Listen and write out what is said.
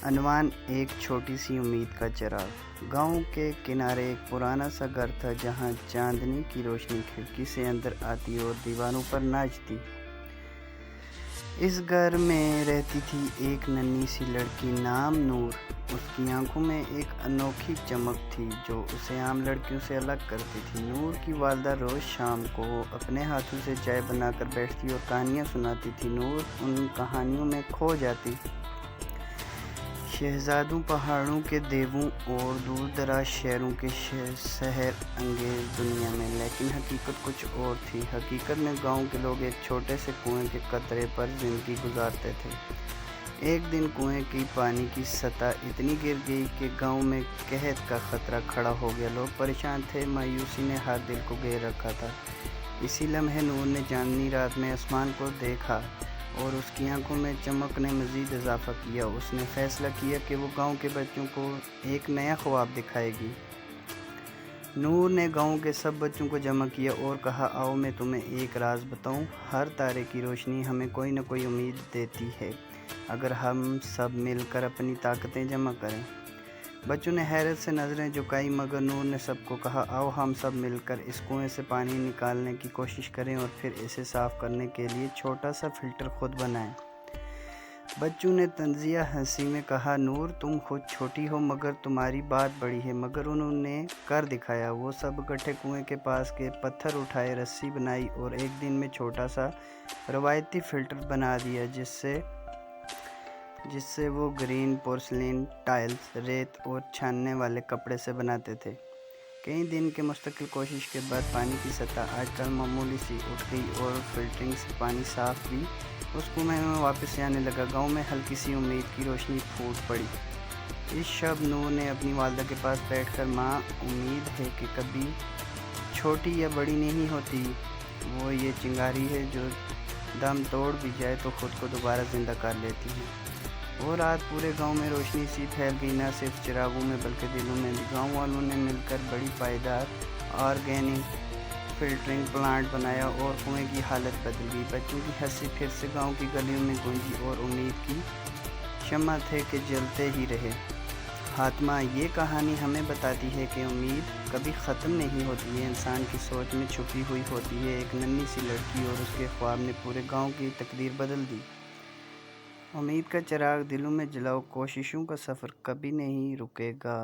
عنوان: ایک چھوٹی سی امید کا چراغ۔ گاؤں کے کنارے ایک پرانا سا گھر تھا جہاں چاندنی کی روشنی کھڑکی سے اندر آتی اور دیواروں پر ناچتی۔ اس گھر میں رہتی تھی ایک ننھی سی لڑکی نام نور۔ اس کی آنکھوں میں ایک انوکھی چمک تھی جو اسے عام لڑکیوں سے الگ کرتی تھی۔ نور کی والدہ روز شام کو اپنے ہاتھوں سے چائے بنا کر بیٹھتی اور کہانیاں سناتی تھی۔ نور ان کہانیوں میں کھو جاتی، شہزادوں، پہاڑوں کے دیووں اور دور دراز شہروں کے سحر انگیز دنیا میں۔ لیکن حقیقت کچھ اور تھی۔ حقیقت میں گاؤں کے لوگ ایک چھوٹے سے کنویں کے قطرے پر زندگی گزارتے تھے۔ ایک دن کنویں کی پانی کی سطح اتنی گر گئی کہ گاؤں میں قحط کا خطرہ کھڑا ہو گیا۔ لوگ پریشان تھے، مایوسی نے ہر دل کو گھیر رکھا تھا۔ اسی لمحے نور نے چاندنی رات میں آسمان کو دیکھا اور اس کی آنکھوں میں چمک نے مزید اضافہ کیا۔ اس نے فیصلہ کیا کہ وہ گاؤں کے بچوں کو ایک نیا خواب دکھائے گی۔ نور نے گاؤں کے سب بچوں کو جمع کیا اور کہا، آؤ میں تمہیں ایک راز بتاؤں۔ ہر تارے کی روشنی ہمیں کوئی نہ کوئی امید دیتی ہے اگر ہم سب مل کر اپنی طاقتیں جمع کریں۔ بچوں نے حیرت سے نظریں جھکائیں مگر نور نے سب کو کہا، آؤ ہم سب مل کر اس کنویں سے پانی نکالنے کی کوشش کریں اور پھر اسے صاف کرنے کے لیے چھوٹا سا فلٹر خود بنائیں۔ بچوں نے طنزیہ ہنسی میں کہا، نور تم خود چھوٹی ہو مگر تمہاری بات بڑی ہے۔ مگر انہوں نے کر دکھایا۔ وہ سب اکٹھے کنویں کے پاس گئے، پتھر اٹھائے، رسی بنائی اور ایک دن میں چھوٹا سا روایتی فلٹر بنا دیا جس سے وہ گرین پورسلین ٹائلز، ریت اور چھاننے والے کپڑے سے بناتے تھے۔ کئی دن کے مستقل کوشش کے بعد پانی کی سطح آج کل معمولی سی اٹھ گئی اور فلٹرنگ سے پانی صاف بھی اس کنویں میں واپس آنے لگا۔ گاؤں میں ہلکی سی امید کی روشنی پھوٹ پڑی۔ اس شب نور نے اپنی والدہ کے پاس بیٹھ کر، ماں، امید ہے کہ کبھی چھوٹی یا بڑی نہیں ہوتی، وہ یہ چنگاری ہے جو دم توڑ بھی جائے تو خود کو دوبارہ زندہ کر لیتی ہے۔ وہ رات پورے گاؤں میں روشنی سی پھیل گئی، نہ صرف چراغوں میں بلکہ دلوں میں بھی۔ گاؤں والوں نے مل کر بڑی پائیدار آرگینک فلٹرنگ پلانٹ بنایا اور کنویں کی حالت بدل گئی۔ بچوں کی ہنسی پھر سے گاؤں کی گلیوں میں گونجی اور امید کی شمع تھے کہ جلتے ہی رہے۔ خاتمہ: یہ کہانی ہمیں بتاتی ہے کہ امید کبھی ختم نہیں ہوتی، یہ انسان کی سوچ میں چھپی ہوئی ہوتی ہے۔ ایک ننھی سی لڑکی اور اس کے خواب نے پورے گاؤں کی تقدیر بدل دی۔ امید کا چراغ دلوں میں جلاؤ، کوششوں کا سفر کبھی نہیں رکے گا۔